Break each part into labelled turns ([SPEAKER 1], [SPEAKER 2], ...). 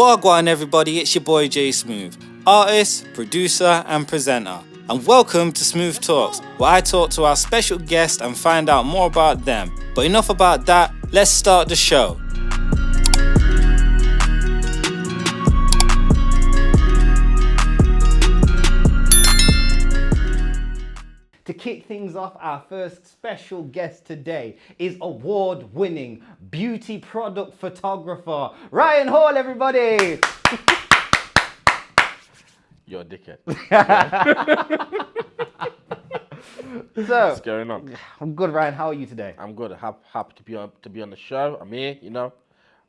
[SPEAKER 1] Wagwan everybody, it's your boy J Smooth, artist, producer and presenter. And welcome to Smooth Talks, where I talk to our special guests and find out more about them. But enough about that, let's start the show. To kick things off, our first special guest today is award-winning beauty product photographer, Ryan Hall, everybody!
[SPEAKER 2] You're a dickhead.
[SPEAKER 1] So,
[SPEAKER 2] What's going on?
[SPEAKER 1] I'm good, Ryan. How are you today?
[SPEAKER 2] I'm good. Happy to be on the show. I'm here,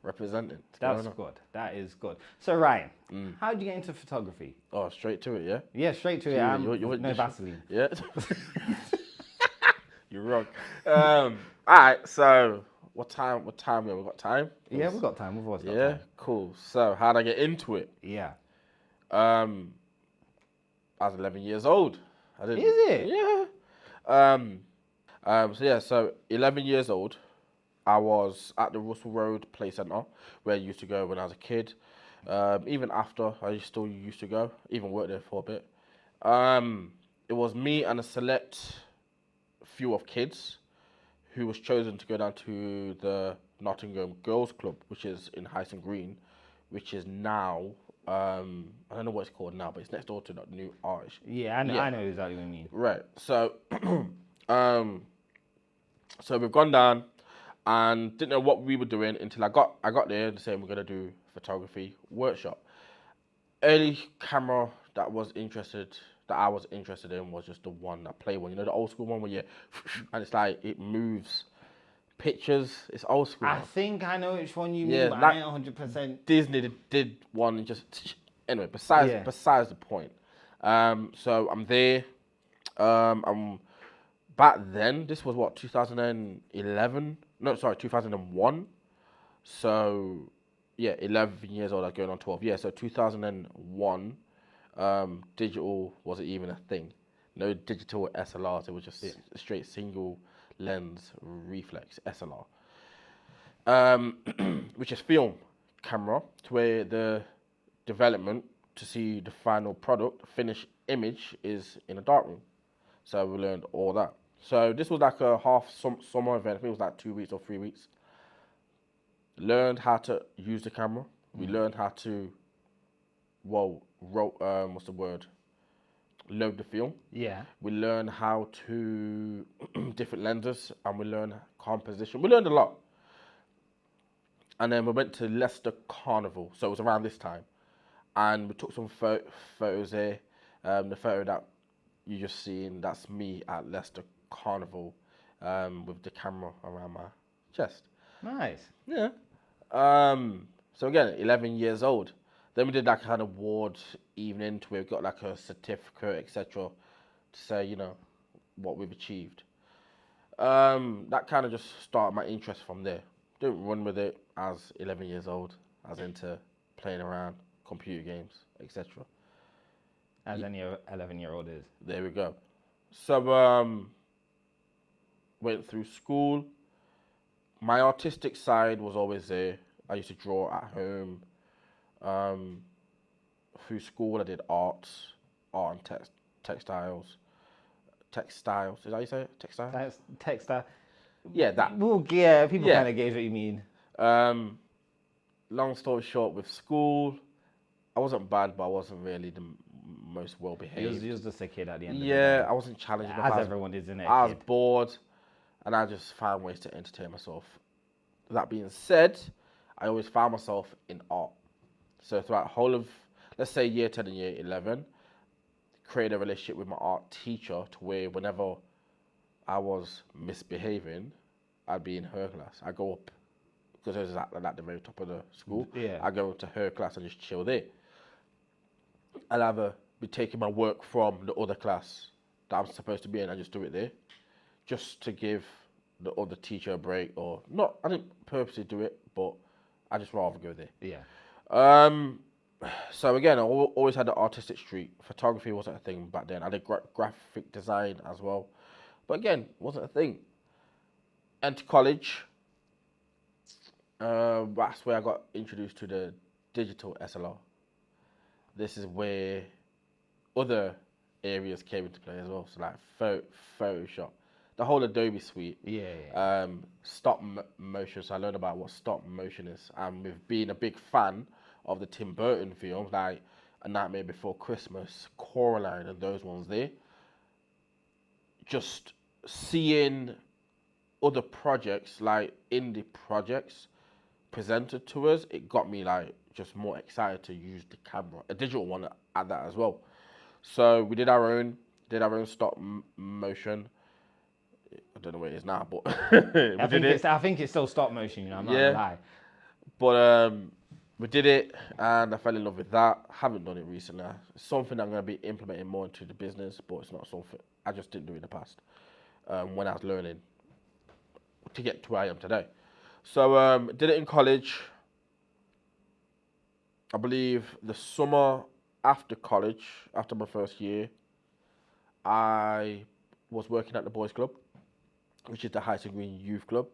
[SPEAKER 2] representing.
[SPEAKER 1] That's good. That is good. So, Ryan, how did you get into photography?
[SPEAKER 2] Oh, straight to it, yeah?
[SPEAKER 1] Yeah, straight to it. No Vaseline.
[SPEAKER 2] Yeah. You're wrong. All right. So, what time? Yeah, we got time.
[SPEAKER 1] Yeah, we've got time. We've always got time.
[SPEAKER 2] Yeah, cool. So, how did I get into it?
[SPEAKER 1] Yeah.
[SPEAKER 2] I was 11 years old.
[SPEAKER 1] Is it?
[SPEAKER 2] Yeah. So 11 years old, I was at the Russell Road Play Centre, where I used to go when I was a kid. Even after, I still used to go, even worked there for a bit. It was me and a select few of kids who was chosen to go down to the Nottingham Girls Club, which is in Hyson Green, which is now, I don't know what it's called now, but it's next door to the new Arch.
[SPEAKER 1] Yeah, I know exactly what you mean.
[SPEAKER 2] Right. So, so we've gone down and didn't know what we were doing until I got there and saying we're gonna do photography workshop. Early camera that I was interested in was just the one that play one, the old school one where you and it's like it moves pictures. It's old school.
[SPEAKER 1] I think I know which one you mean, but I ain't 100%.
[SPEAKER 2] Disney did one and just anyway. Besides the point. So I'm there. I'm back then. This was what 2011. No, sorry, 2001. So yeah, 11 years old. I was going on 12. Yeah, so 2001. Digital wasn't even a thing. No digital SLRs. It was just a straight single lens reflex SLR, which is film camera, to where the development to see the final product, finished image, is in a dark room. So we learned all that. So this was like a summer event. I think it was like 2 weeks or 3 weeks. Learned how to use the camera. We learned how to, what's the word? Load the film.
[SPEAKER 1] Yeah.
[SPEAKER 2] We learned how to different lenses, and we learned composition. We learned a lot. And then we went to Leicester Carnival. So it was around this time. And we took some photos there. The photo that you just seen, that's me at Leicester Carnival with the camera around my chest.
[SPEAKER 1] Nice.
[SPEAKER 2] Yeah. So again, 11 years old. Then we did that kind of award evening to where we got like a certificate, etc., to say, what we've achieved. That kind of just started my interest from there. Didn't run with it as 11 years old. I was into playing around, computer games, etc.
[SPEAKER 1] As any 11-year-old is.
[SPEAKER 2] There we go. So, went through school. My artistic side was always there. I used to draw at home. Through school, I did art and textiles. Textiles, is that how you say it? Textile?
[SPEAKER 1] That's textile.
[SPEAKER 2] Yeah, that.
[SPEAKER 1] Well, yeah, people kind of gauge what you mean.
[SPEAKER 2] Long story short, with school, I wasn't bad, but I wasn't really the most well behaved.
[SPEAKER 1] You was just a kid at the end of the
[SPEAKER 2] day. Yeah, I wasn't challenged.
[SPEAKER 1] As everyone is, isn't it?
[SPEAKER 2] I was bored, and I just found ways to entertain myself. That being said, I always found myself in art. So throughout the whole of, let's say, year 10 and year 11, created a relationship with my art teacher to where whenever I was misbehaving, I'd be in her class. I go up, because it was at the very top of the school.
[SPEAKER 1] Yeah.
[SPEAKER 2] I go to her class and just chill there. I'll either be taking my work from the other class that I'm supposed to be in and just do it there, just to give the other teacher a break, or not. I didn't purposely do it, but I just rather go there.
[SPEAKER 1] Yeah.
[SPEAKER 2] So again, I always had the artistic streak. Photography wasn't a thing back then. I did graphic design as well, but again, wasn't a thing. Entered college. That's where I got introduced to the digital SLR. This is where other areas came into play as well. So like Photoshop, the whole Adobe suite. Stop motion. So I learned about what stop motion is, and with being a big fan of the Tim Burton films, like A Nightmare Before Christmas, Coraline, and those ones there. Just seeing other projects, like indie projects, presented to us, it got me like just more excited to use the camera, a digital one at that as well. So we did our own stop motion. I don't know where it is now, but
[SPEAKER 3] I think it's still stop motion. You know, I'm not gonna lie.
[SPEAKER 2] But we did it, and I fell in love with that. Haven't done it recently. It's something I'm gonna be implementing more into the business, but it's not something I just didn't do in the past when I was learning to get to where I am today. So did it in college. I believe the summer after college, after my first year, I was working at the Boys Club, which is the Heighton Green Youth Club.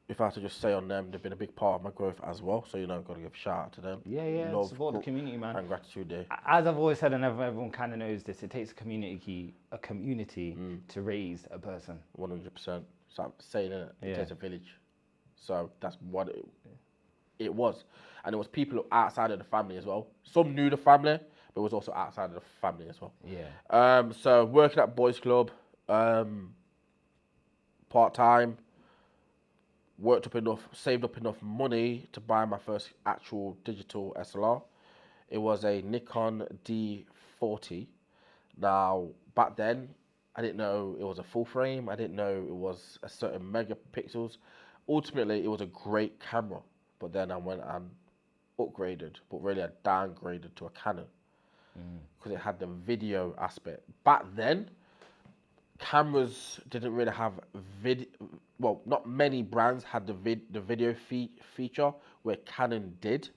[SPEAKER 2] If I had to just say on them, they've been a big part of my growth as well. So, got to give a shout out to them.
[SPEAKER 3] Yeah, love, support the community, man.
[SPEAKER 2] And gratitude there.
[SPEAKER 3] As I've always said, and everyone kind of knows this, it takes a community to raise a person.
[SPEAKER 2] 100%. So I'm saying it takes a village. So that's what it was. And it was people outside of the family as well. Some knew the family, but it was also outside of the family as well.
[SPEAKER 3] Yeah.
[SPEAKER 2] So working at Boys Club, part-time, saved up enough money to buy my first actual digital SLR. It was a Nikon D40. Now, back then, I didn't know it was a full frame. I didn't know it was a certain megapixels. Ultimately, it was a great camera. But then I went and upgraded, but really I downgraded to a Canon because it had the video aspect. Back then, cameras didn't really have video. Well, not many brands had the video feature where Canon did.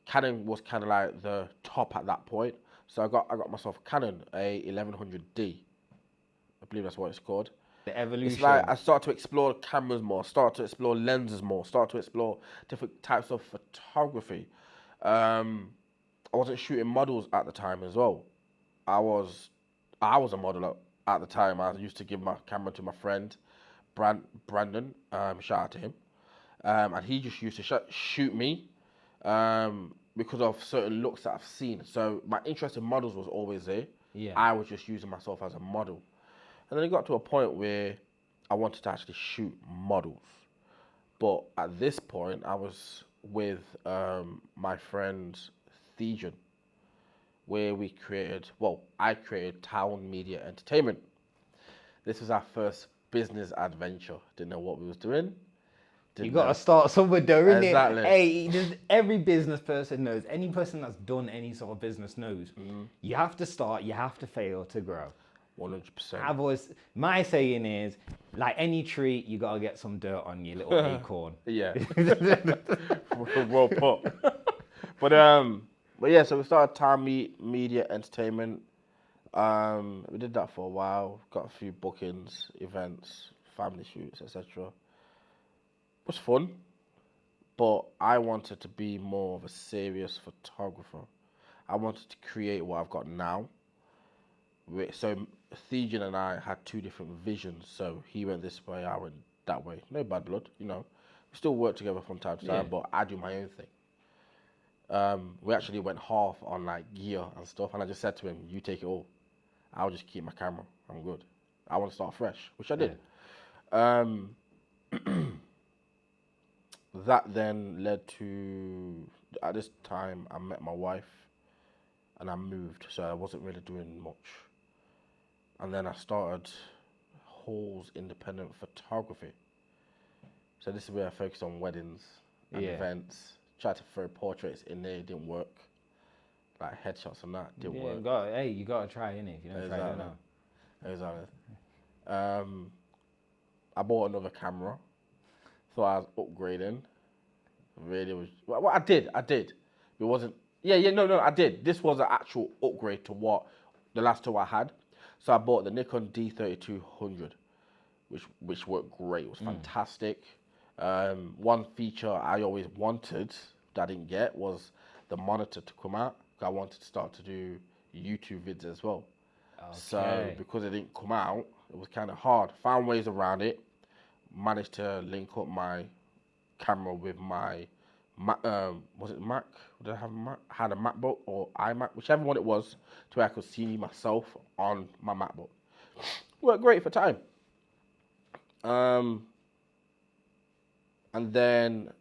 [SPEAKER 2] Canon was kind of like the top at that point. So I got myself a Canon A1100D. I believe that's what it's called.
[SPEAKER 3] The evolution.
[SPEAKER 2] It's like I started to explore cameras more, start to explore lenses more, start to explore different types of photography. I wasn't shooting models at the time as well. I was a model at the time. I used to give my camera to my friend, Brandon. Shout out to him. And he just used to shoot me because of certain looks that I've seen. So my interest in models was always there.
[SPEAKER 3] Yeah.
[SPEAKER 2] I was just using myself as a model. And then it got to a point where I wanted to actually shoot models. But at this point, I was with my friend Thejan, where I created Town Media Entertainment. This was our first business adventure. Didn't know what we was doing.
[SPEAKER 3] You got to start somewhere, though, innit?
[SPEAKER 2] Exactly.
[SPEAKER 3] Hey, every business person knows, any person that's done any sort of business knows, you have to start, you have to fail to grow.
[SPEAKER 2] 100%.
[SPEAKER 3] My saying is, like any tree, you got to get some dirt on your little acorn.
[SPEAKER 2] Yeah. Well put. But yeah, so we started Town Media Entertainment. We did that for a while, got a few bookings, events, family shoots, etc. It was fun, but I wanted to be more of a serious photographer. I wanted to create what I've got now. So Thejan and I had two different visions. So he went this way, I went that way. No bad blood, We still work together from time to time, but I do my own thing. We actually went half on like gear and stuff, and I just said to him, "You take it all. I'll just keep my camera. I'm good. I want to start fresh," which I did. That then led to, at this time, I met my wife, and I moved, so I wasn't really doing much. And then I started Hall's Independent Photography. So this is where I focused on weddings and events. Tried to throw portraits in there, it didn't work. Like headshots and that didn't work.
[SPEAKER 3] You got to try, innit? If you don't try, you don't know.
[SPEAKER 2] Exactly. I bought another camera. Thought I was upgrading. Really was. Well, I did. It wasn't. No, I did. This was an actual upgrade to what the last two I had. So I bought the Nikon D3200, which worked great. It was fantastic. One feature I always wanted that I didn't get was the monitor to come out. I wanted to start to do YouTube vids as well. So because it didn't come out, it was kind of hard. Found ways around it. Managed to link up my camera with my was it Mac? Did I have a Mac? I had a MacBook or iMac, whichever one it was, to where I could see myself on my MacBook. Worked great for time. And then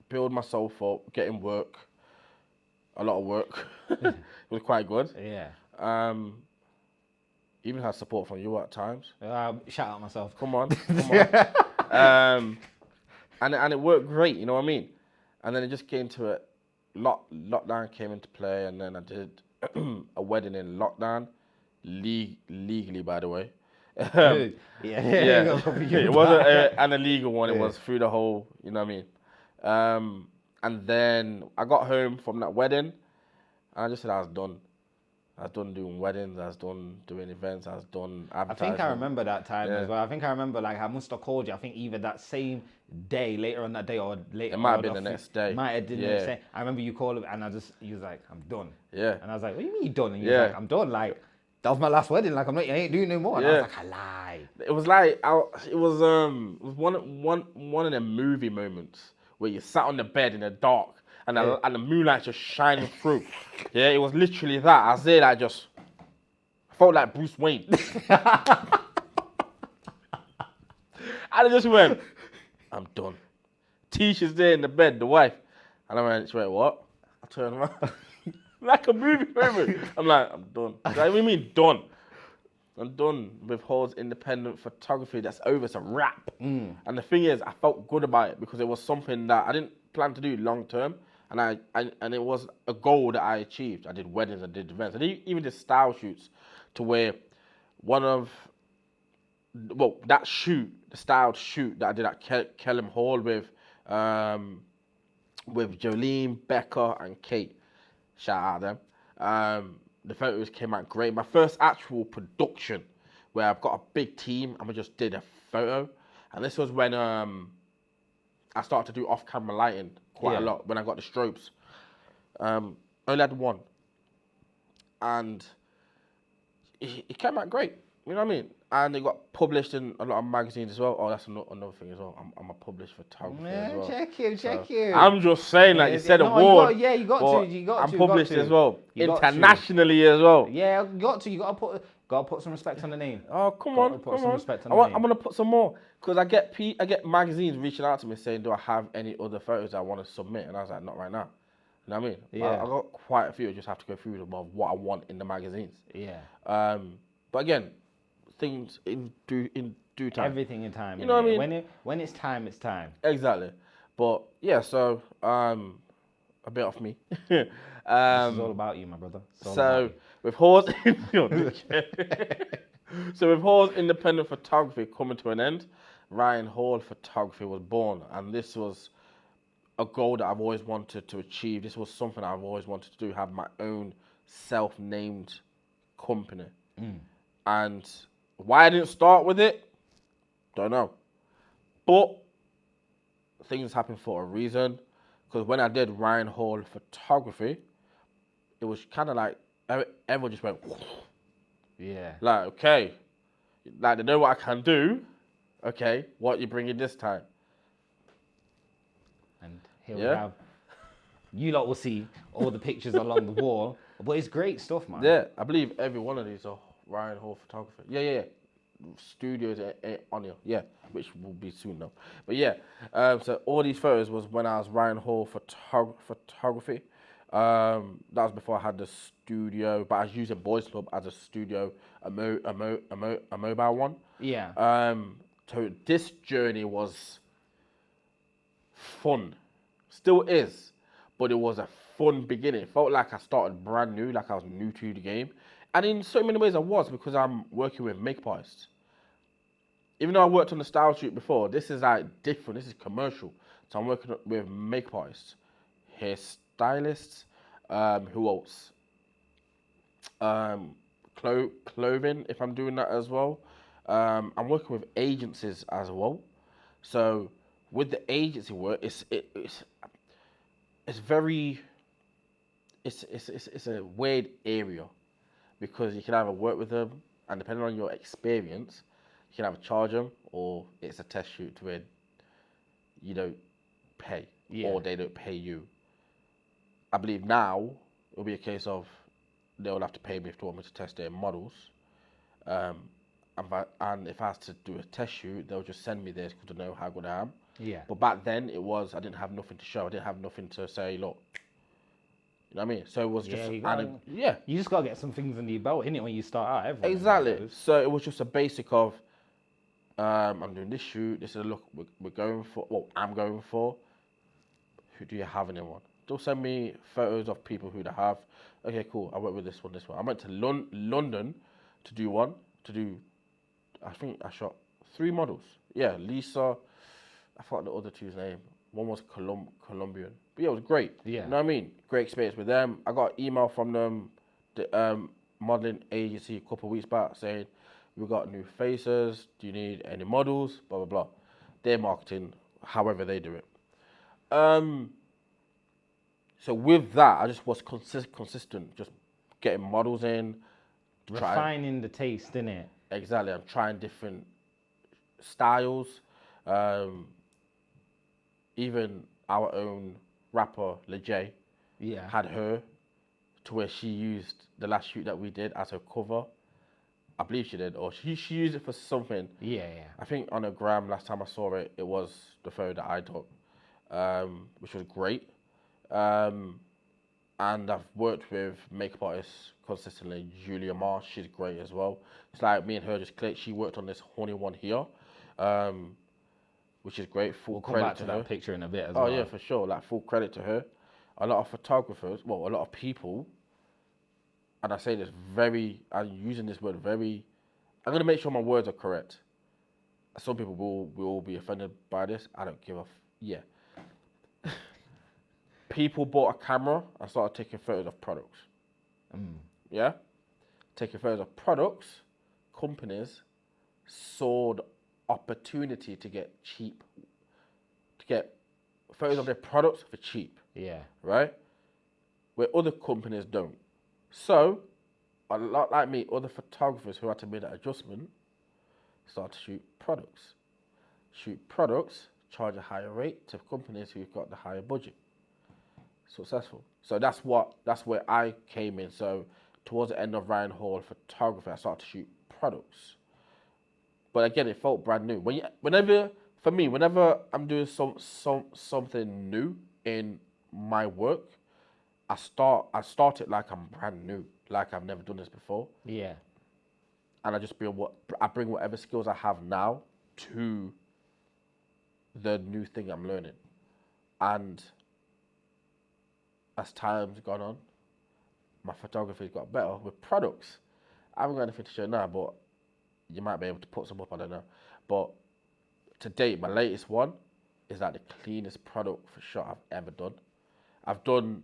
[SPEAKER 2] build myself up, getting work, a lot of work. It was quite good.
[SPEAKER 3] Yeah.
[SPEAKER 2] Even had support from you at times.
[SPEAKER 3] Shout out myself.
[SPEAKER 2] Come on. And it worked great, you know what I mean? And then it just came to it. Lockdown came into play, and then I did a wedding in lockdown, legally, by the way. Yeah. It wasn't an illegal one. It was through the whole, you know what I mean? And then I got home from that wedding, and I just said I was done. I was done doing weddings. I was done doing events. I was done advertising.
[SPEAKER 3] I think I remember that time as well. I think I remember, like, I must have called you. I think either that same day, later on that day, or later.
[SPEAKER 2] It might have been the next day.
[SPEAKER 3] Might have been the next day. I remember you called, and he was like, "I'm done."
[SPEAKER 2] Yeah.
[SPEAKER 3] And I was like, "What do you mean you done?" And he was like, "I'm done. Like, that was my last wedding. Like, I ain't doing no more." And I was like, "I lied."
[SPEAKER 2] It was like it was one of the movie moments where you sat on the bed in the dark and the moonlight just shining through. Yeah, it was literally that. I said I felt like Bruce Wayne. And I just went, "I'm done." Tisha's there in the bed, the wife. And I went, "What?" I turned around. Like a movie moment. I'm like, "I'm done." Like, what do you mean done? I'm done with Hall's independent photography. That's over. It's a wrap. And the thing is, I felt good about it because it was something that I didn't plan to do long term. And it was a goal that I achieved. I did weddings, I did events. I even did style shoots to where that shoot, the styled shoot that I did at Kellam Hall with Jolene, Becca, and Kate. Shout out them. The photos came out great. My first actual production where I've got a big team and we just did a photo. And this was when I started to do off-camera lighting quite a lot when I got the strobes. Only had one. And it came out great. You know what I mean? And it got published in a lot of magazines as well. Oh, that's another thing as well. I'm a published photographer as well.
[SPEAKER 3] Check you.
[SPEAKER 2] I'm just saying, like you said, award.
[SPEAKER 3] You got to.
[SPEAKER 2] I'm published as well, internationally as well.
[SPEAKER 3] Yeah, you got to. You got to put some respect on the name.
[SPEAKER 2] Oh, come on. I'm gonna put some more because I get magazines reaching out to me saying, "Do I have any other photos I want to submit?" And I was like, "Not right now." You know what I mean?
[SPEAKER 3] Yeah.
[SPEAKER 2] I got quite a few. I just have to go through them of what I want in the magazines.
[SPEAKER 3] Yeah.
[SPEAKER 2] But again, things in due time.
[SPEAKER 3] Everything in time.
[SPEAKER 2] You know what I mean?
[SPEAKER 3] When it's time, it's time.
[SPEAKER 2] Exactly. But yeah, so a bit off me.
[SPEAKER 3] This is all about you, my brother.
[SPEAKER 2] So with Hall's independent photography coming to an end, Ryan Hall Photography was born, and this was a goal that I've always wanted to achieve. This was something I've always wanted to do, have my own self-named company. And why I didn't start with it, don't know. But things happen for a reason. Because when I did Ryan Hall Photography, it was kind of like everyone just went,
[SPEAKER 3] yeah.
[SPEAKER 2] Like, okay, like they know what I can do. Okay, what you bringing this time?
[SPEAKER 3] And here we have. You lot will see all the pictures along the wall, but it's great stuff, man.
[SPEAKER 2] Yeah, I believe every one of these are Ryan Hall Photography. Yeah. Studios on here. Yeah, which will be soon though. But yeah, so all these photos was when I was Ryan Hall Photography. That was before I had the studio, but I was using Boys Club as a studio, a mobile one.
[SPEAKER 3] Yeah.
[SPEAKER 2] So this journey was fun, still is, but it was a fun beginning. It felt like I started brand new, like I was new to the game. And in so many ways I was, because I'm working with makeup artists. Even though I worked on the style shoot before, this is like different, this is commercial. So I'm working with makeup artists, hairstylists, who else? Clothing, if I'm doing that as well. I'm working with agencies as well. So with the agency work, it's very, it's a weird area because you can either work with them, and depending on your experience, you can either charge them or it's a test shoot to where you don't pay or they don't pay you. I believe now it'll be a case of they'll have to pay me if they want me to test their models. And if I have to do a test shoot, they'll just send me this because they know how good I am.
[SPEAKER 3] Yeah.
[SPEAKER 2] But back then, I didn't have nothing to show. I didn't have nothing to say, look. You know what I mean? So it was just...
[SPEAKER 3] You just got to get some things under your belt, innit, when you start out.
[SPEAKER 2] Exactly. So it was just a basic of, I'm doing this shoot. This is a look we're going for. Well, I'm going for. Who do you have anyone? They'll send me photos of people who they have. Okay, cool. I work with this one. I went to London to do one. I think I shot 3 models. Yeah, Lisa. I forgot the other 2's name. One was Colombian. But yeah, it was great.
[SPEAKER 3] Yeah.
[SPEAKER 2] You know what I mean? Great experience with them. I got an email from them, the modeling agency, a couple of weeks back saying, we've got new faces. Do you need any models? Blah, blah, blah. Their marketing, however they do it. So with that, I just was consistent, just getting models in.
[SPEAKER 3] Refining the taste, innit?
[SPEAKER 2] Exactly. I'm trying different styles. Even our own rapper, Lejay, had her to where she used the last shoot that we did as her cover. I believe she did, or she used it for something.
[SPEAKER 3] Yeah.
[SPEAKER 2] I think on her gram, last time I saw it, it was the photo that I took, which was great. And I've worked with makeup artists consistently. Julia Marsh, she's great as well. It's like me and her just clicked. She worked on this honey one here, which is great. Full credit
[SPEAKER 3] back to
[SPEAKER 2] her.
[SPEAKER 3] that picture in a bit as well.
[SPEAKER 2] Oh yeah, for sure. Like full credit to her. A lot of photographers, a lot of people, and I say this I'm using this word very. I'm gonna make sure my words are correct. Some people will be offended by this. I don't give a yeah. People bought a camera and started taking photos of products. Yeah? Taking photos of products, companies saw the opportunity to get photos of their products for cheap.
[SPEAKER 3] Yeah.
[SPEAKER 2] Right? Where other companies don't. So, a lot like me, other photographers who had to make that adjustment start to shoot products. Shoot products, charge a higher rate to companies who've got the higher budget. Successful. So that's where I came in. So towards the end of Ryan Hall photography, I started to shoot products. But again, it felt brand new. Whenever I'm doing something new in my work, I start it like I'm brand new, like I've never done this before.
[SPEAKER 3] Yeah.
[SPEAKER 2] And I just bring whatever skills I have now to the new thing I'm learning. And as time's gone on, my photography's got better with products. I haven't got anything to show now, but you might be able to put some up, I don't know. But to date, my latest one is like the cleanest product for shot I've ever done. I've done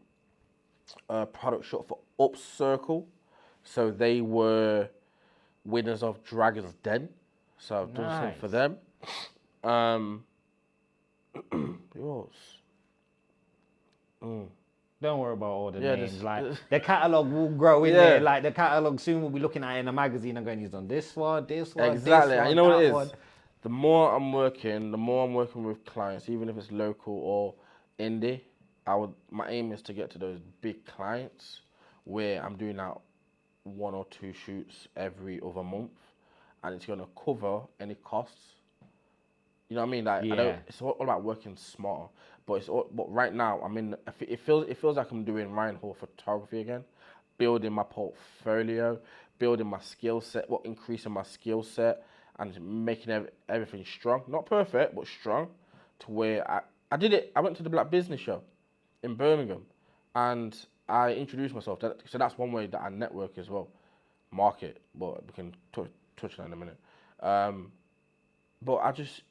[SPEAKER 2] a product shot for Up Circle. So they were winners of Dragon's Den. So I've done something for them. Yours.
[SPEAKER 3] Don't worry about all the names. Like the catalog will grow in there. Like the catalog soon we'll be looking at it in a magazine and going, he's done this one,
[SPEAKER 2] exactly.
[SPEAKER 3] this one,
[SPEAKER 2] and you know what it is?
[SPEAKER 3] one.
[SPEAKER 2] The more I'm working with clients, even if it's local or indie, my aim is to get to those big clients where I'm doing out 1 or 2 shoots every other month, and it's gonna cover any costs. You know what I mean? Like it's all about working smarter. But right now, it feels like I'm doing Ryan Hall photography again, building my portfolio, building my skill set, increasing my skill set, and making everything strong. Not perfect, but strong, to where I did it. I went to the Black Business Show in Birmingham, and I introduced myself. So that's one way that I network as well, market. But we can touch that in a minute. But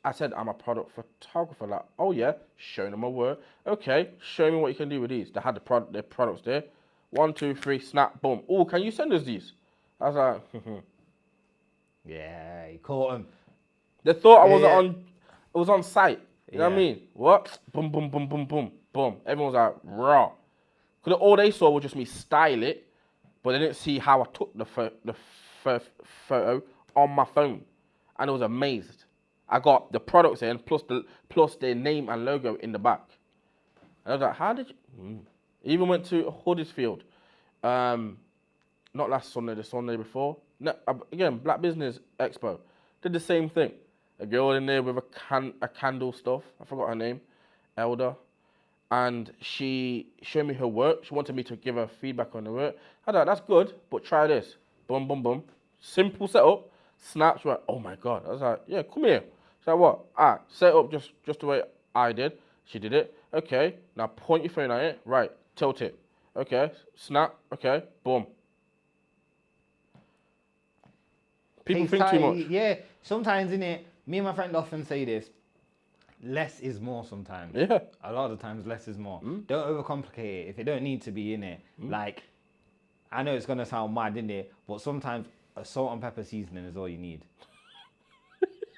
[SPEAKER 2] I said I'm a product photographer. Like, oh yeah, showing them my work. Okay, show me what you can do with these. They had their products there. 1, 2, 3, snap, boom. Oh, can you send us these? I was like,
[SPEAKER 3] Yeah, you caught them.
[SPEAKER 2] They thought I was on site. You know what I mean? What? Boom, boom, boom, boom, boom. Boom. Everyone was like, raw. Because all they saw was just me style it, but they didn't see how I took the photo on my phone. And I was amazed. I got the products in, plus their name and logo in the back. And I was like, how did you... Even went to Huddersfield. Not last Sunday, the Sunday before. No, again, Black Business Expo. Did the same thing. A girl in there with a candle stuff. I forgot her name. Elder. And she showed me her work. She wanted me to give her feedback on the work. I thought, that's good, but try this. Boom, boom, boom. Simple setup. Snaps. Right. Oh my God. I was like, yeah, come here. She's like, what? Set up just the way I did. She did it. Okay. Now point your phone at it. Right. Tilt it. Okay. Snap. Okay. Boom. People think too much.
[SPEAKER 3] Yeah. Sometimes, innit, me and my friend often say this. Less is more sometimes.
[SPEAKER 2] Yeah.
[SPEAKER 3] A lot of the times, less is more. Don't overcomplicate it if it don't need to be in it. Like, I know it's going to sound mad, innit? But sometimes a salt and pepper seasoning is all you need.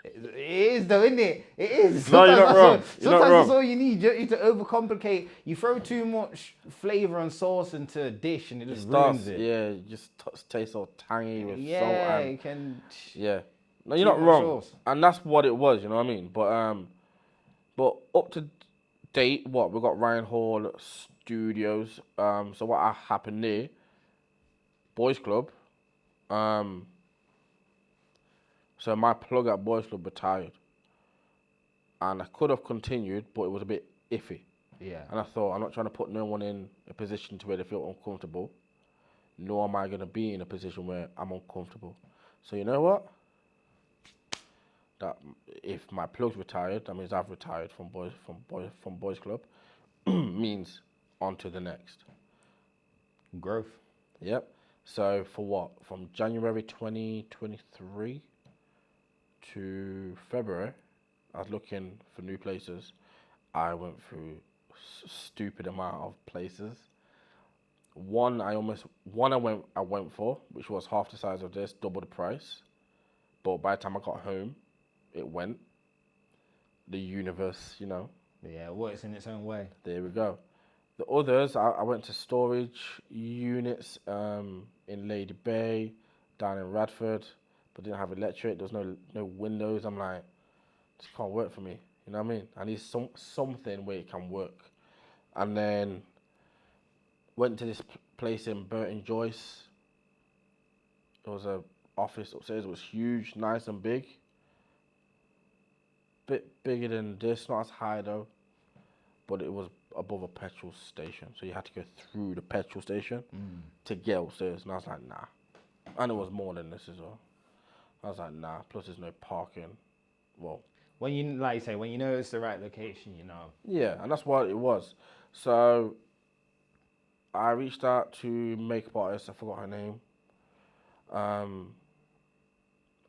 [SPEAKER 3] It is though, isn't it? It is.
[SPEAKER 2] No, you're not wrong.
[SPEAKER 3] Sometimes that's all you need. You don't need to overcomplicate. You throw too much flavor and sauce into a dish and it just ruins it.
[SPEAKER 2] Yeah, it just tastes all tangy with salt.
[SPEAKER 3] Yeah, it can.
[SPEAKER 2] Yeah. No, you're not wrong. Sauce. And that's what it was, you know what I mean? But up to date, what? We've got Ryan Hall Studios. So what happened there, Boys Club. So my plug at Boys Club retired. And I could have continued, but it was a bit iffy.
[SPEAKER 3] Yeah.
[SPEAKER 2] And I thought, I'm not trying to put no one in a position to where they feel uncomfortable, nor am I going to be in a position where I'm uncomfortable. So you know what? That if my plug's retired, that means I've retired from Boys Club. Means on to the next.
[SPEAKER 3] Growth.
[SPEAKER 2] Yep. So for what? From January 2023 to February, I was looking for new places. I went through stupid amount of places. One I went for, which was half the size of this, double the price. But by the time I got home, it went. The universe, you know.
[SPEAKER 3] Yeah, it works in its own way.
[SPEAKER 2] There we go. The others, I went to storage units in Lady Bay, down in Radford, but didn't have electric. There was no windows. I'm like, this can't work for me. You know what I mean? I need something where it can work. And then went to this place in Burton Joyce. There was a office upstairs. It was huge, nice and big. Bit bigger than this, not as high though. But it was above a petrol station. So you had to go through the petrol station to get upstairs. And I was like, nah. And it was more than this as well. I was like, nah. Plus there's no parking. Well,
[SPEAKER 3] when you, like you say, when you know it's the right location, you know.
[SPEAKER 2] Yeah, and that's what it was. So I reached out to makeup artist. I forgot her name. And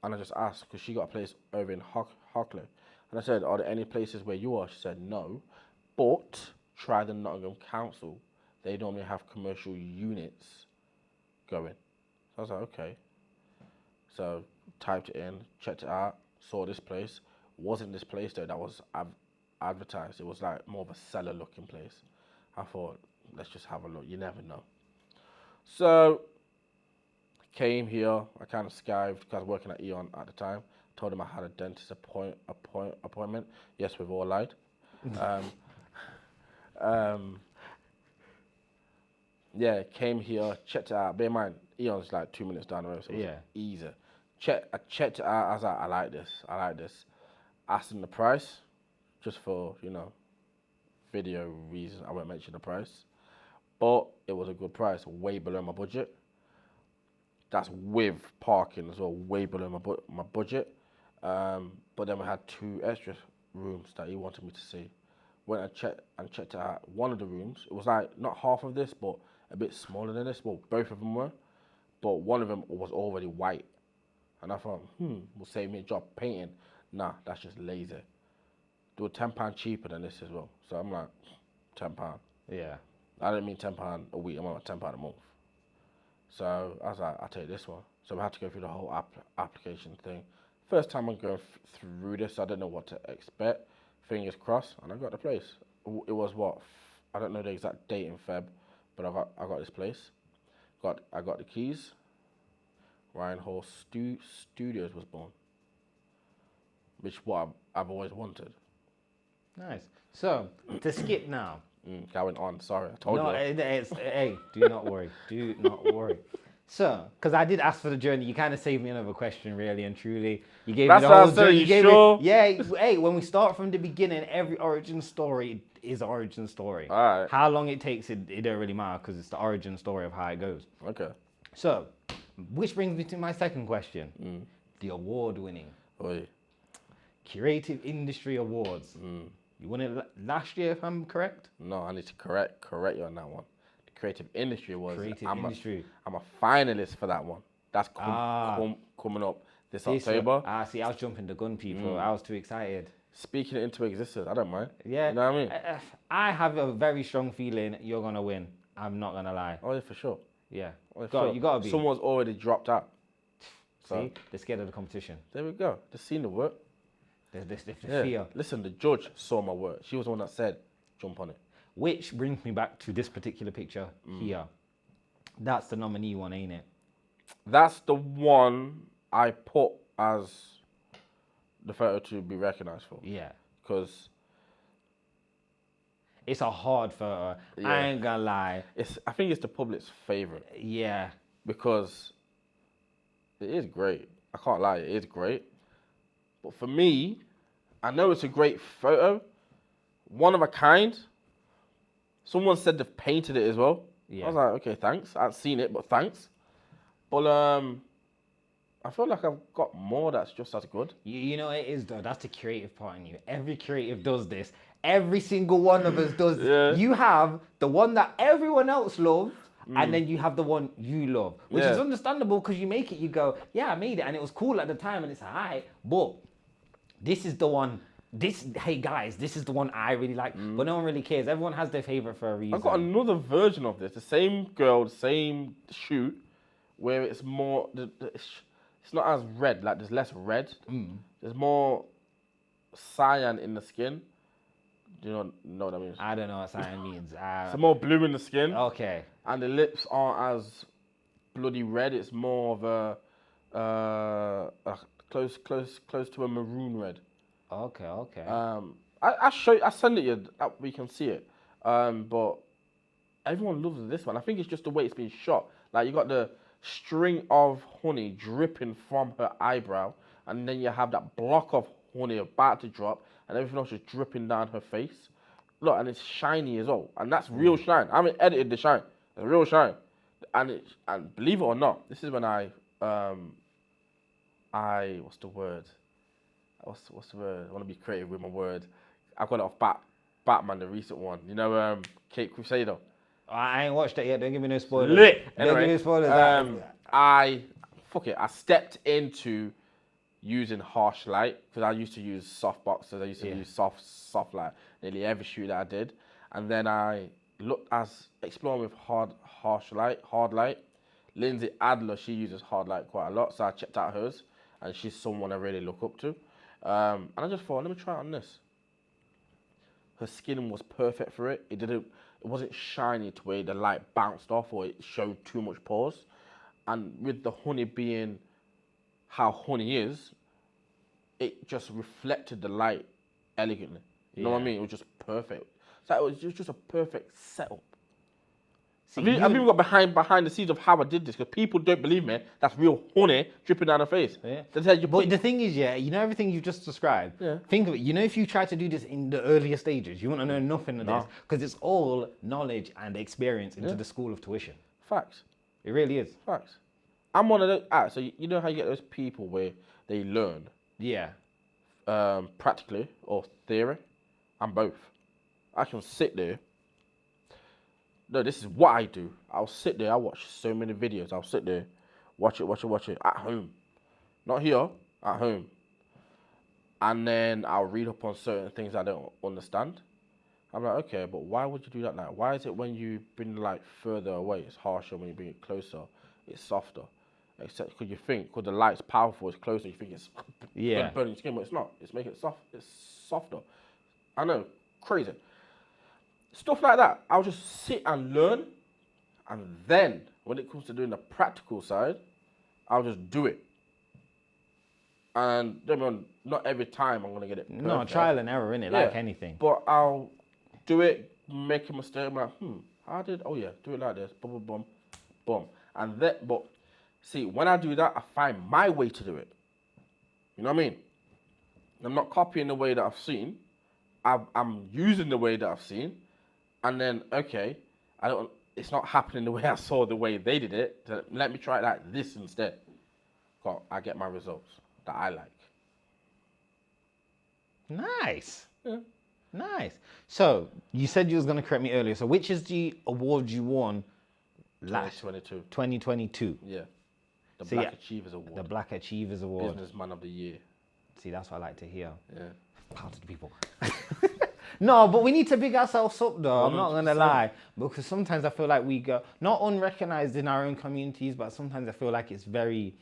[SPEAKER 2] I just asked, because she got a place over in Hockley. And I said, are there any places where you are? She said, no. But try the Nottingham Council. They normally have commercial units going. So I was like, okay. So typed it in, checked it out, saw this place. Wasn't this place though that was advertised. It was like more of a cellar looking place. I thought, let's just have a look. You never know. So came here. I kind of skived because I was working at Eon at the time. Told him I had a dentist appointment. Yes, we've all lied. Yeah, came here, checked it out. Bear in mind, Eon's like 2 minutes down the road, so it was easy. I checked it out. I was like, I like this. Asked him the price, just for, you know, video reasons. I won't mention the price, but it was a good price, way below my budget. That's with parking as well, way below my budget. But then we had 2 extra rooms that he wanted me to see. Went and checked it out. One of the rooms, it was like not half of this, but a bit smaller than this. Well, both of them were, but one of them was already white. And I thought, will save me a job painting. Nah, that's just lazy. They were £10 cheaper than this as well. So I'm like, £10.
[SPEAKER 3] Yeah.
[SPEAKER 2] I didn't mean £10 a week. I meant £10 a month. So I was like, I'll take this one. So we had to go through the whole application thing. First time I'm going through this, I didn't know what to expect. Fingers crossed, and I got the place. It was what, I don't know the exact date in Feb, but I got this place. I got the keys. Ryan Hall Studios was born, which what I've always wanted.
[SPEAKER 3] Nice. So to skip now.
[SPEAKER 2] Going on. Sorry, I told you.
[SPEAKER 3] Hey, do not worry. Do not worry. So, because I did ask for the journey, you kind of saved me another question, really and truly. You gave me the whole journey. You gave me, yeah. Hey, when we start from the beginning, every origin story is an origin story.
[SPEAKER 2] All right.
[SPEAKER 3] How long it takes, it don't really matter because it's the origin story of how it goes.
[SPEAKER 2] Okay.
[SPEAKER 3] So, which brings me to my second question: the award-winning Creative Industry Awards. You won it last year, if I'm correct?
[SPEAKER 2] No, I need to correct you on that one. The Creative Industry Awards. I'm a finalist for that one. That's coming up this October.
[SPEAKER 3] See, I was jumping the gun, people. I was too excited.
[SPEAKER 2] Speaking it into existence, I don't mind.
[SPEAKER 3] Yeah.
[SPEAKER 2] You know what I mean?
[SPEAKER 3] I have a very strong feeling you're going to win. I'm not going to lie.
[SPEAKER 2] Oh, yeah, for sure.
[SPEAKER 3] Yeah.
[SPEAKER 2] You got to be. Someone's already dropped out.
[SPEAKER 3] See? They're scared of the competition.
[SPEAKER 2] There we go. They've seen the work.
[SPEAKER 3] There's fear.
[SPEAKER 2] Listen, the judge saw my work. She was the one that said, jump on it.
[SPEAKER 3] Which brings me back to this particular picture here. That's the nominee one, ain't it?
[SPEAKER 2] That's the one I put as the photo to be recognized for.
[SPEAKER 3] Yeah.
[SPEAKER 2] Because
[SPEAKER 3] it's a hard photo. Yeah. I ain't gonna lie.
[SPEAKER 2] I think it's the public's favorite.
[SPEAKER 3] Yeah.
[SPEAKER 2] Because it is great. I can't lie, it is great. But for me, I know it's a great photo. One of a kind. Someone said they've painted it as well. Yeah. I was like, okay, thanks. I haven't seen it, but thanks. But I feel like I've got more that's just as good.
[SPEAKER 3] You know it is though. That's the creative part in you. Every creative does this. Every single one of us does. Yeah. You have the one that everyone else loves, and then you have the one you love, which is understandable because you make it. You go, yeah, I made it, and it was cool at the time, and it's alright. But this is the one. Hey guys, this is the one I really like, but no one really cares. Everyone has their favorite for a reason.
[SPEAKER 2] I've got another version of this. The same girl, the same shoot, where it's more. It's not as red. Like there's less red. There's more cyan in the skin. Do you know what that means?
[SPEAKER 3] I don't know what cyan means.
[SPEAKER 2] It's more blue in the skin.
[SPEAKER 3] Okay.
[SPEAKER 2] And the lips aren't as bloody red. It's more of a close to a maroon red.
[SPEAKER 3] Okay.
[SPEAKER 2] I send it you. We can see it. But everyone loves this one. I think it's just the way it's been shot. Like you got the string of honey dripping from her eyebrow, and then you have that block of honey about to drop, and everything else is dripping down her face. Look, and it's shiny as well, and that's real shine. I haven't edited the shine; it's real shine. And believe it or not, this is when I what's the word? What's the word? I want to be creative with my word. I got it off Batman, the recent one. You know, Kate Crusader.
[SPEAKER 3] I ain't watched that yet. Don't give me no spoilers.
[SPEAKER 2] Lit.
[SPEAKER 3] Don't give me spoilers.
[SPEAKER 2] I stepped into using harsh light because I used to use soft boxes. I used to use soft light nearly every shoot that I did, and then I looked as exploring with hard light. Lindsay Adler, she uses hard light quite a lot, so I checked out hers, and she's someone I really look up to. And I just thought, let me try it on this. Her skin was perfect for it. It wasn't shiny to where the light bounced off or it showed too much pores. And with the honey being how honey is, it just reflected the light elegantly. You know what I mean? It was just perfect. So it was just a perfect setup. I've even got behind the scenes of how I did this because people don't believe me. That's real honey dripping down her face.
[SPEAKER 3] Yeah. But the thing is, you know everything you've just described. Yeah. Think of it. You know, if you try to do this in the earlier stages, you wouldn't know nothing of this because it's all knowledge and experience into the school of tuition.
[SPEAKER 2] Facts.
[SPEAKER 3] It really is.
[SPEAKER 2] Facts. I'm one of those. So you know how you get those people where they learn.
[SPEAKER 3] Yeah.
[SPEAKER 2] Practically or theory. I'm both. I can sit there. No, this is what I do. I'll sit there. I watch so many videos. I'll sit there, watch it at home. Not here, at home. And then I'll read up on certain things I don't understand. I'm like, okay, but why would you do that now? Why is it when you bring the light further away, it's harsher, when you bring it closer, it's softer? Except because you think, because the light's powerful, it's closer, you think it's burning your skin, but it's not. It's making it soft. It's softer. I know, crazy. Stuff like that. I'll just sit and learn. And then, when it comes to doing the practical side, I'll just do it. And not every time I'm going to get it perfect.
[SPEAKER 3] No, trial and error, innit? Like anything.
[SPEAKER 2] But I'll do it, make a mistake. I'm like, do it like this. Boom, boom, boom, boom. And then, but see, when I do that, I find my way to do it. You know what I mean? I'm not copying the way that I've seen. I'm using the way that I've seen. And then, okay, it's not happening the way I saw the way they did it. So let me try it like this instead. I get my results that I like.
[SPEAKER 3] Nice.
[SPEAKER 2] Yeah.
[SPEAKER 3] Nice. So, you said you was going to correct me earlier. So, which is the award you won last 2022?
[SPEAKER 2] Yeah. The Black Achievers Award.
[SPEAKER 3] The Black Achievers Award.
[SPEAKER 2] Businessman of the Year.
[SPEAKER 3] See, that's what I like to hear.
[SPEAKER 2] Yeah.
[SPEAKER 3] Power to the people. No, but we need to big ourselves up though. 100%. I'm not going to lie. Because sometimes I feel like we go, not unrecognized in our own communities, but sometimes I feel like it's very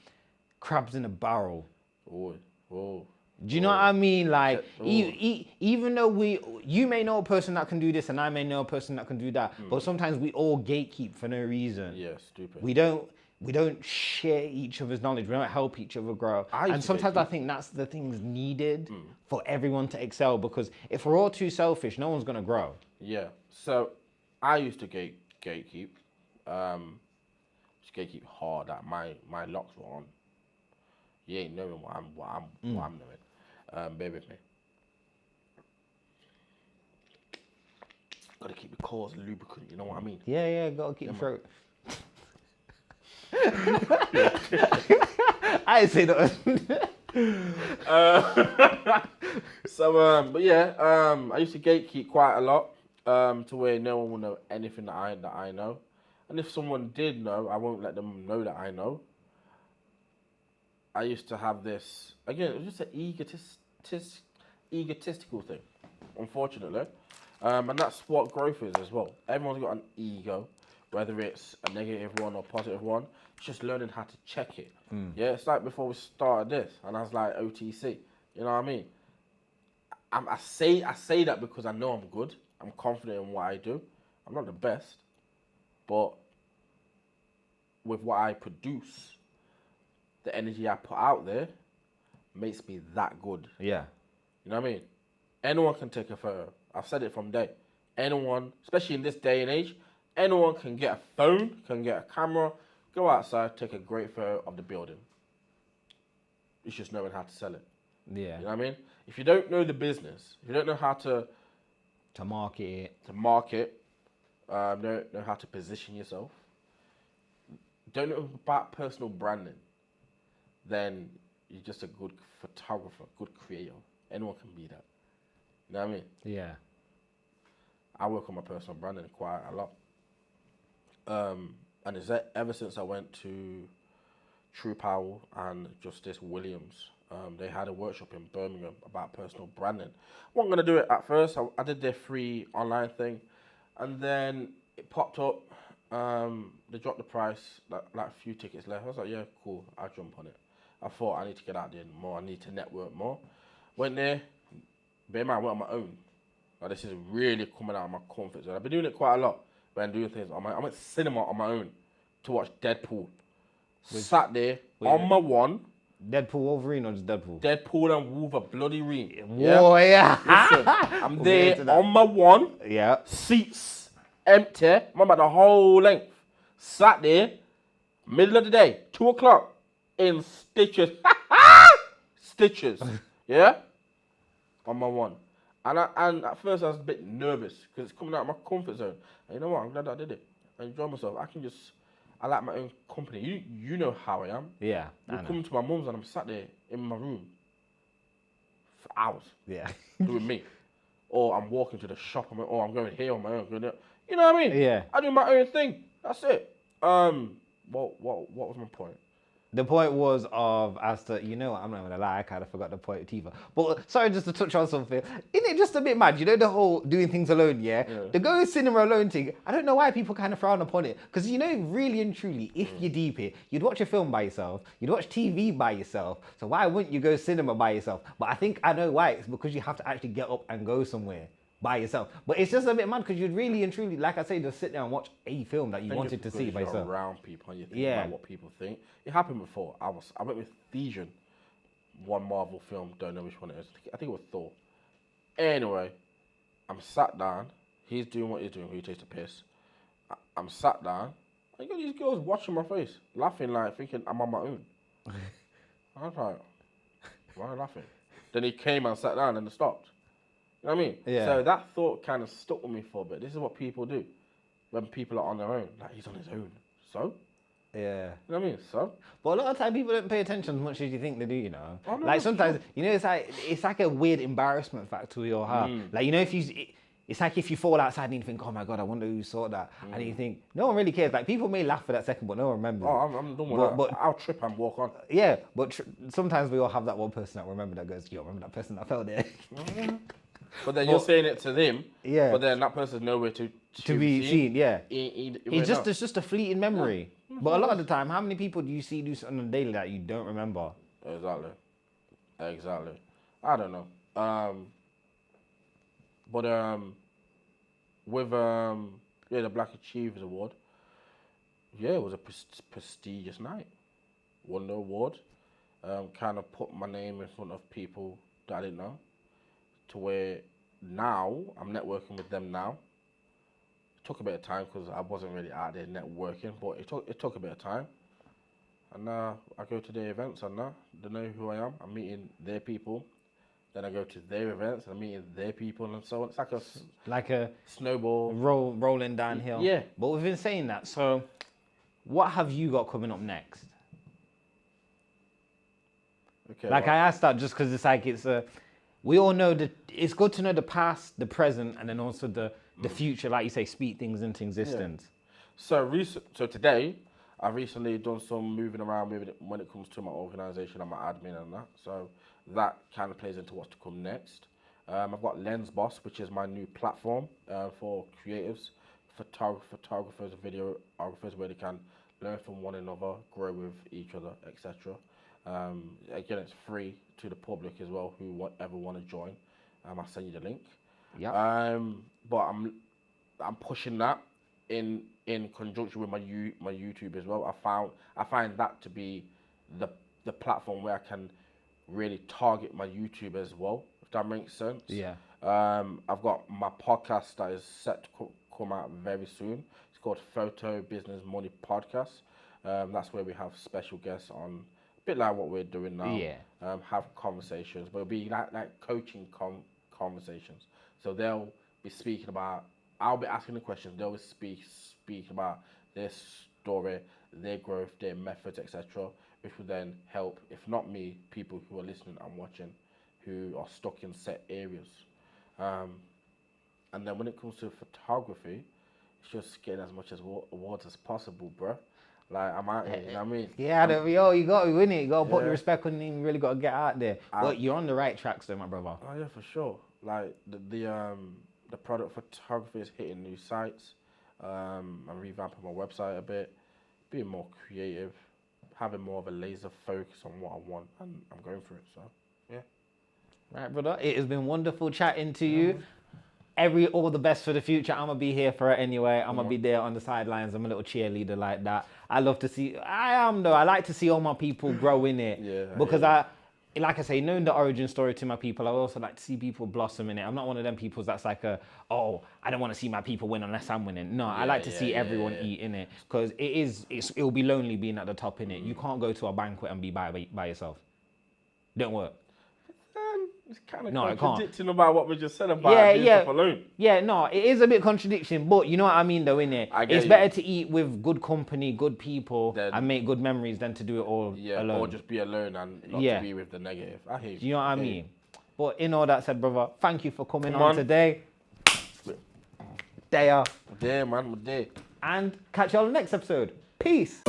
[SPEAKER 3] crabs in a barrel.
[SPEAKER 2] Oh.
[SPEAKER 3] Do you know what I mean? Like, even though you may know a person that can do this and I may know a person that can do that, but sometimes we all gatekeep for no reason.
[SPEAKER 2] Yeah, stupid.
[SPEAKER 3] We don't share each other's knowledge. We don't help each other grow. And sometimes I think that's the things needed for everyone to excel, because if we're all too selfish, no one's going to grow.
[SPEAKER 2] Yeah. So I used to gatekeep. Just gatekeep hard that my locks were on. You ain't knowing what I'm knowing. Bear with me. Gotta keep the cores lubricant, you know what I mean?
[SPEAKER 3] Yeah, gotta keep the throat. I say that.
[SPEAKER 2] I used to gatekeep quite a lot, to where no one will know anything that I know. And if someone did know, I won't let them know that I know. I used to have this, again, it was just an egotistical thing, unfortunately. And that's what growth is as well. Everyone's got an ego, whether it's a negative one or positive one. It's just learning how to check it. Yeah, it's like before we started this, and I was like, OTC. You know what I mean? I say that because I know I'm good. I'm confident in what I do. I'm not the best, but with what I produce, the energy I put out there makes me that good.
[SPEAKER 3] Yeah.
[SPEAKER 2] You know what I mean? Anyone can take a photo. I've said it from day. Anyone, especially in this day and age, anyone can get a phone, can get a camera, go outside, take a great photo of the building. It's just knowing how to sell it.
[SPEAKER 3] Yeah.
[SPEAKER 2] You know what I mean? If you don't know the business, if you don't know how to
[SPEAKER 3] market it,
[SPEAKER 2] don't know how to position yourself, don't know about personal branding, then you're just a good photographer, good creator. Anyone can be that. You know what I mean?
[SPEAKER 3] Yeah.
[SPEAKER 2] I work on my personal branding quite a lot. And it's ever since I went to True Powell and Justice Williams. They had a workshop in Birmingham about personal branding. I wasn't going to do it at first. I did their free online thing. And then it popped up. They dropped the price, like a few tickets left. I was like, yeah, cool. I'll jump on it. I thought I need to get out there more. I need to network more. Went there. Bear in mind, I went on my own. Like, this is really coming out of my comfort zone. I've been doing it quite a lot. When doing things on my own. I went cinema on my own to watch Deadpool. Sat there on my one.
[SPEAKER 3] Deadpool Wolverine or just Deadpool?
[SPEAKER 2] Deadpool and Wolverine, bloody ring.
[SPEAKER 3] Whoa, yeah.
[SPEAKER 2] Listen, I'm there on my one.
[SPEAKER 3] Yeah.
[SPEAKER 2] Seats empty. I'm about the whole length. Sat there, middle of the day, 2 o'clock, in stitches. Stitches. Yeah? On my one. And at first I was a bit nervous because it's coming out of my comfort zone. And you know what? I'm glad I did it. I enjoy myself. I like my own company. You know how I am.
[SPEAKER 3] Yeah.
[SPEAKER 2] You come to my mum's and I'm sat there in my room for hours.
[SPEAKER 3] Yeah.
[SPEAKER 2] Doing me. Or I'm walking to the shop. I'm going here on my own. You know what I mean?
[SPEAKER 3] Yeah.
[SPEAKER 2] I do my own thing. That's it. What was my point?
[SPEAKER 3] The point was as to, you know what, I'm not going to lie, I kind of forgot the point either. But sorry, just to touch on something. Isn't it just a bit mad? You know the whole doing things alone, yeah? The going cinema alone thing, I don't know why people kind of frown upon it. Because you know, really and truly, if you deep it, you'd watch a film by yourself, you'd watch TV by yourself. So why wouldn't you go cinema by yourself? But I think I know why. It's because you have to actually get up and go somewhere. by yourself. But it's just a bit mad because you'd really and truly, like I say, just sit there and watch a film that you wanted to see by yourself.
[SPEAKER 2] Around people and you think about what people think. It happened before. I went with Thesion, one Marvel film. Don't know which one it is. I think it was Thor. Anyway, I'm sat down. He's doing what he's doing. He takes the piss. I'm sat down. I got these girls watching my face, laughing like thinking I'm on my own. I was like, why are you laughing? Then he came and sat down and it stopped. You know what I mean?
[SPEAKER 3] Yeah.
[SPEAKER 2] So that thought kind of stuck with me for a bit. This is what people do when people are on their own. Like, he's on his own. So?
[SPEAKER 3] Yeah.
[SPEAKER 2] You know what I mean? So?
[SPEAKER 3] But a lot of time people don't pay attention as much as you think they do, you know?
[SPEAKER 2] Oh, no,
[SPEAKER 3] like sometimes, you know, it's like a weird embarrassment factor we all have. Like, you know, it's like if you fall outside and you think, oh my God, I wonder who saw that. And you think, no one really cares. Like, people may laugh for that second, but no one remembers.
[SPEAKER 2] Oh, I'm done with that. But I'll trip and walk on.
[SPEAKER 3] Yeah, but sometimes we all have that one person that remember that goes, yo, remember that person that fell there?
[SPEAKER 2] But then you're saying it to them.
[SPEAKER 3] Yeah.
[SPEAKER 2] But then that person's nowhere to
[SPEAKER 3] be seen. Yeah.
[SPEAKER 2] It's
[SPEAKER 3] just a fleeting memory. Yeah. But a lot of the time, how many people do you see do something on a daily that you don't remember?
[SPEAKER 2] Exactly. I don't know. With the Black Achievers Award, it was a prestigious night. Won the award. Kind of put my name in front of people that I didn't know, to where now I'm networking with them now. It took a bit of time because I wasn't really out there networking, but it took a bit of time. And I go to their events and they know who I am. I'm meeting their people. Then I go to their events and I'm meeting their people and so on. It's like a snowball.
[SPEAKER 3] Rolling downhill.
[SPEAKER 2] Yeah.
[SPEAKER 3] But we've been saying that. So what have you got coming up next?
[SPEAKER 2] Okay.
[SPEAKER 3] Like I asked that just because it's like we all know that it's good to know the past, the present, and then also the future. Like you say, speak things into existence.
[SPEAKER 2] Yeah. So today, I've recently done some moving around when it comes to my organisation and my admin and that. So that kind of plays into what's to come next. I've got Lens Boss, which is my new platform for creatives, photographers, videographers, where they can learn from one another, grow with each other, etc. Again, it's free to the public as well, who ever want to join. I'll send you the link.
[SPEAKER 3] Yeah.
[SPEAKER 2] But I'm pushing that in conjunction with my YouTube as well. I find that to be the platform where I can really target my YouTube as well, if that makes sense.
[SPEAKER 3] Yeah.
[SPEAKER 2] I've got my podcast that is set to come out very soon. It's called Photo Business Money Podcast. That's where we have special guests on, a bit like what we're doing now.
[SPEAKER 3] Yeah.
[SPEAKER 2] Have conversations, but it'll be like coaching conversations. So they'll be speaking about, I'll be asking the questions, they'll be speaking about their story, their growth, their methods, etc., which will then help, if not me, people who are listening and watching, who are stuck in set areas. And then when it comes to photography, it's just getting as much awards as possible, bro. Like, I'm out here, you know what I mean?
[SPEAKER 3] Yeah, you got to win it. You got to put the respect on it. You really got to get out there. But you're on the right tracks though, my brother.
[SPEAKER 2] Oh, yeah, for sure. Like, the product photography is hitting new sites. I'm revamping my website a bit, being more creative, having more of a laser focus on what I want, and I'm going for it, so, yeah.
[SPEAKER 3] Right, brother. It has been wonderful chatting to you. All the best for the future. I'm going to be here for it anyway. I'm going to be there on the sidelines. I'm a little cheerleader like that. I like to see all my people grow in it.
[SPEAKER 2] Yeah.
[SPEAKER 3] Because like I say, knowing the origin story to my people, I also like to see people blossom in it. I'm not one of them people that's like I don't want to see my people win unless I'm winning. No, I like to see everyone eat in it, because it'll be lonely being at the top in it. You can't go to a banquet and be by yourself. Don't work.
[SPEAKER 2] It's kind of contradicting about what we just said about being stuff alone.
[SPEAKER 3] Yeah, no, it is a bit contradiction, but you know what I mean though, innit? It's better to eat with good company, good people, and make good memories than to do it all alone.
[SPEAKER 2] Or just be alone and not to be with the negative. I hear you.
[SPEAKER 3] Do you know what I mean? But in all that said, brother, thank you for coming on today. There.
[SPEAKER 2] There, man. We're there.
[SPEAKER 3] And catch you on the next episode. Peace.